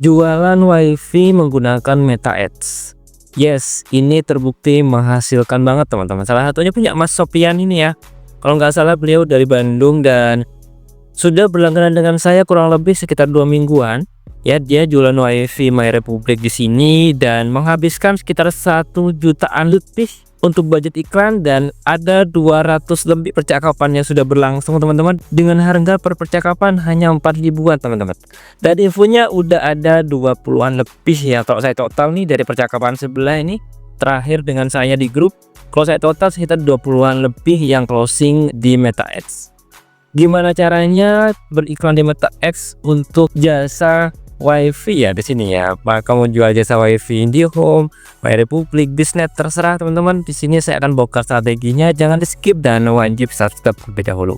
Jualan WiFi menggunakan Meta Ads. Yes, ini terbukti menghasilkan banget teman-teman. Salah satunya punya Mas Sopian ini ya. Kalau nggak salah beliau dari Bandung dan sudah berlangganan dengan saya kurang lebih sekitar 2 mingguan. Ya, dia jualan WiFi My Republic di sini dan menghabiskan sekitar 1 jutaan lebih untuk budget iklan, dan ada 200 lebih percakapan yang sudah berlangsung teman-teman, dengan harga per percakapan hanya 4 ribuan teman-teman. Dan infonya udah ada 20-an lebih ya kalau saya total nih dari percakapan sebelah ini terakhir dengan saya di grup. Kalau saya total sekitar 20-an lebih yang closing di Meta Ads. Gimana caranya beriklan di Meta Ads untuk jasa WiFi ya di sini ya? Apa kamu jual jasa WiFi IndiHome, My Republic, Bisnet, terserah teman-teman. Di sini saya akan bongkar strateginya. Jangan di skip dan wajib subscribe terlebih dahulu.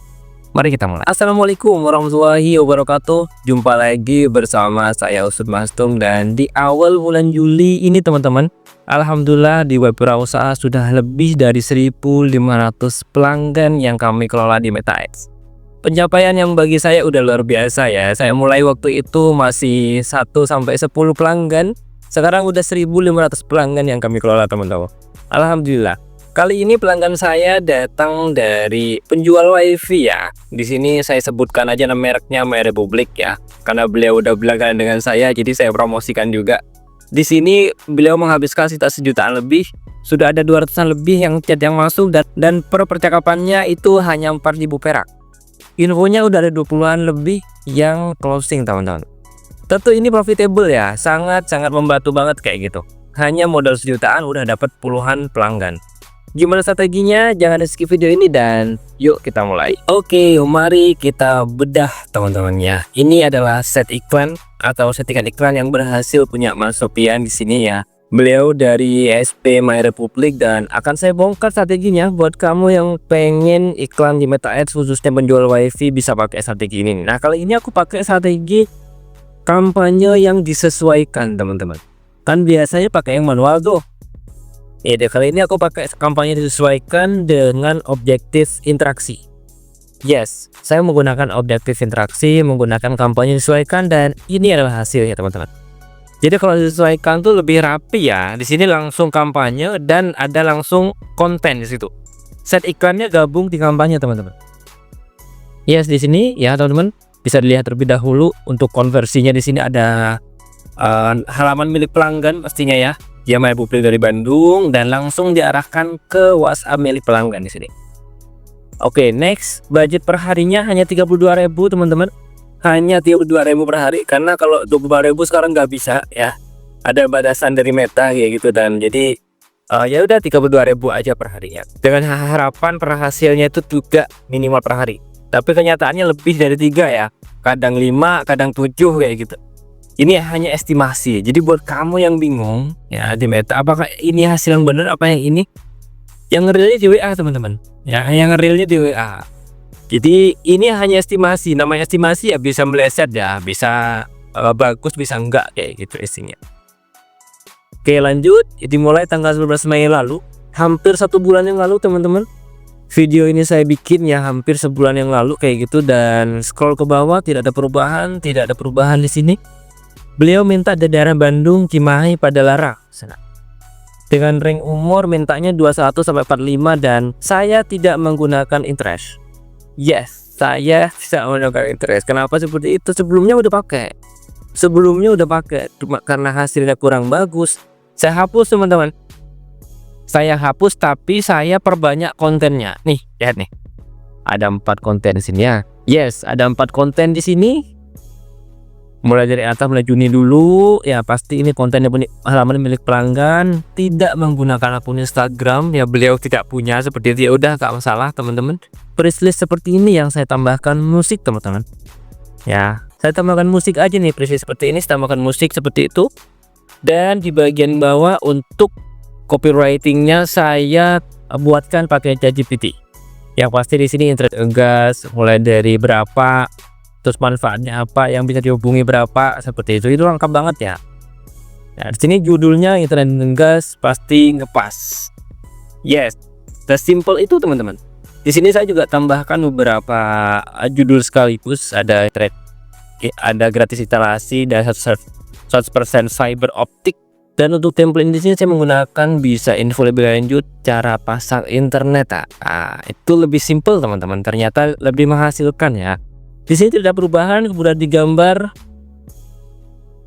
Mari kita mulai. Assalamualaikum warahmatullahi wabarakatuh. Jumpa lagi bersama saya Usut Mastung, dan di awal bulan Juli ini teman-teman, alhamdulillah di Webwirausaha sudah lebih dari 1.500 pelanggan yang kami kelola di Meta Ads. Pencapaian yang bagi saya udah luar biasa ya. Saya mulai waktu itu masih 1-10 pelanggan. Sekarang udah 1.500 pelanggan yang kami kelola teman-teman. Alhamdulillah. Kali ini pelanggan saya datang dari penjual WiFi ya. Di sini saya sebutkan aja nama mereknya My Republic ya. Karena beliau udah berlangganan dengan saya, jadi saya promosikan juga. Di sini beliau menghabiskan sekitar 1 jutaan lebih. Sudah ada 200-an lebih yang chat yang masuk, dan per percakapannya itu hanya 4.000 perak. Infonya udah ada 20-an lebih yang closing teman-teman. Tentu ini profitable ya, sangat-sangat membantu banget kayak gitu. Hanya modal 1 jutaan udah dapat puluhan pelanggan. Gimana strateginya? Jangan di skip video ini dan yuk kita mulai. Oke, mari kita bedah teman-teman ya. Ini adalah set iklan atau settingan iklan yang berhasil punya Mas Sopian di sini ya. Beliau dari SP My Republic, dan akan saya bongkar strateginya buat kamu yang pengen iklan di Meta Ads khususnya penjual WiFi bisa pakai strategi ini. Nah, kali ini aku pakai strategi kampanye yang disesuaikan teman-teman. Kan biasanya pakai yang manual tuh. Ya, kali ini aku pakai kampanye disesuaikan dengan objektif interaksi. Yes, saya menggunakan objektif interaksi, menggunakan kampanye disesuaikan, dan ini adalah hasilnya teman-teman. Jadi kalau disesuaikan tuh lebih rapi ya. Di sini langsung kampanye dan ada langsung konten di situ. Set iklannya gabung di kampanye teman-teman. Yes, di sini ya teman-teman bisa dilihat terlebih dahulu untuk konversinya. Di sini ada halaman milik pelanggan pastinya ya. Dia My Republic dari Bandung dan langsung diarahkan ke WhatsApp milik pelanggan di sini. Oke, next, budget per harinya hanya 32.000 teman-teman. Hanya 32.000 per hari, karena kalau 24.000 sekarang nggak bisa ya, ada batasan dari Meta kayak gitu, dan jadi ya udah 32.000 aja per harinya, dengan harapan per hasilnya itu juga minimal per hari, tapi kenyataannya lebih dari 3 ya, kadang 5 kadang 7 kayak gitu. Ini hanya estimasi, jadi buat kamu yang bingung ya di Meta apakah ini hasil yang benar apa yang ini, yang realnya di WA teman-teman ya, yang realnya di WA. Jadi ini hanya estimasi, namanya estimasi ya, bisa meleset ya, bisa bagus bisa enggak kayak gitu isinya. Oke, lanjut. Dimulai tanggal 11 Mei lalu, hampir 1 bulan yang lalu teman-teman. Video ini saya bikin ya hampir sebulan yang lalu kayak gitu, dan scroll ke bawah tidak ada perubahan, tidak ada perubahan di sini. Beliau minta dari daerah Bandung, Cimahi, Padalarang sana. Dengan rank umur mintanya 21-45, dan saya tidak menggunakan interest. Yes, saya tidak menggunakan interest. Kenapa seperti itu? Sebelumnya udah pakai, cuma karena hasilnya kurang bagus, saya hapus teman-teman. Saya hapus, tapi saya perbanyak kontennya. Nih, lihat nih, ada 4 konten di sini ya. Yes, ada 4 konten di sini. Mulai dari atas, mulai Juni dulu ya, pasti ini kontennya punya halaman milik pelanggan, tidak menggunakan akun Instagram ya, beliau tidak punya seperti itu. Ya udah, gak masalah teman-teman. Presslist seperti ini yang saya tambahkan musik teman-teman ya, saya tambahkan musik aja nih. Presslist seperti ini saya tambahkan musik seperti itu, dan di bagian bawah untuk copywritingnya saya buatkan pakai ChatGPT. Yang pasti di sini internet ngegas, mulai dari berapa, terus manfaatnya apa, yang bisa dihubungi berapa, seperti itu lengkap banget ya. Nah, di sini judulnya internet ngegas pasti ngepas. Yes, sesimpel itu teman-teman. Di sini saya juga tambahkan beberapa judul sekaligus, ada thread, ada gratis instalasi dan 100% fiber optik. Dan untuk template di sini saya menggunakan bisa info lebih lanjut cara pasang internet. Itu lebih simple teman-teman, ternyata lebih menghasilkan ya. Di sini tidak ada perubahan, kemudian digambar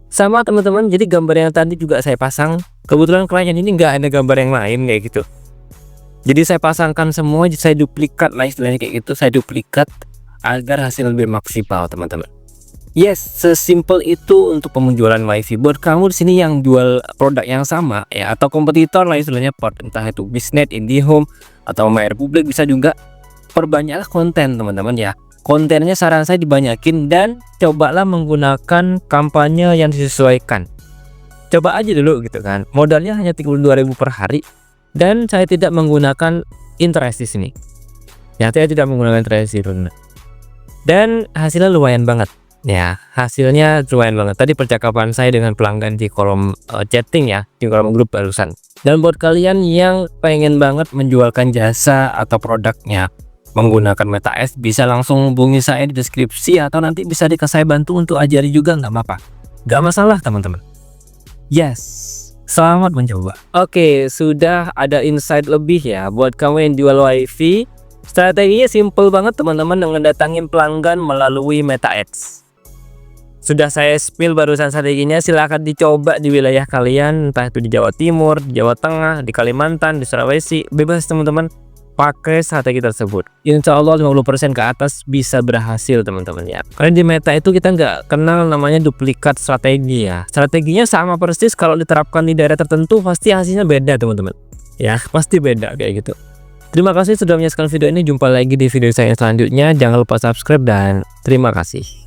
sama teman-teman. Jadi gambar yang tadi juga saya pasang. Kebetulan klien ini nggak ada gambar yang lain kayak gitu. Jadi saya pasangkan semua, saya duplikat lah istilahnya kayak gitu. Saya duplikat agar hasil lebih maksimal teman-teman. Yes, sesimpel itu untuk penjualan wifi. Buat kamu di sini yang jual produk yang sama ya atau kompetitor lah istilahnya, entah itu Bisnet, IndiHome atau My Republic, bisa juga perbanyaklah konten teman-teman ya. Kontennya saran saya dibanyakin dan cobalah menggunakan kampanye yang disesuaikan. Coba aja dulu gitu kan. Modalnya hanya 32.000 per hari dan saya tidak menggunakan interest di sini. Ya, saya tidak menggunakan interest di sini. Dan hasilnya lumayan banget. Ya, hasilnya lumayan banget. Tadi percakapan saya dengan pelanggan di kolom chatting ya, di kolom grup barusan. Dan buat kalian yang pengen banget menjualkan jasa atau produknya menggunakan MetaX, bisa langsung hubungi saya di deskripsi atau nanti bisa saya bantu untuk ajari juga, nggak apa-apa. Nggak masalah teman-teman. Yes, selamat mencoba. Oke, sudah ada insight lebih ya buat kamu yang jual wifi. Strateginya simple banget teman-teman, dengan datangin pelanggan melalui MetaX. Sudah saya spill barusan strateginya, silahkan dicoba di wilayah kalian, entah itu di Jawa Timur, di Jawa Tengah, di Kalimantan, di Sulawesi, bebas teman-teman pakai strategi tersebut. Insya Allah 50% ke atas bisa berhasil teman-teman ya. Karena di Meta itu kita nggak kenal namanya duplikat strategi ya. Strateginya sama persis, kalau diterapkan di daerah tertentu pasti hasilnya beda teman-teman. Ya pasti beda kayak gitu. Terima kasih sudah menyaksikan video ini. Jumpa lagi di video saya selanjutnya. Jangan lupa subscribe dan terima kasih.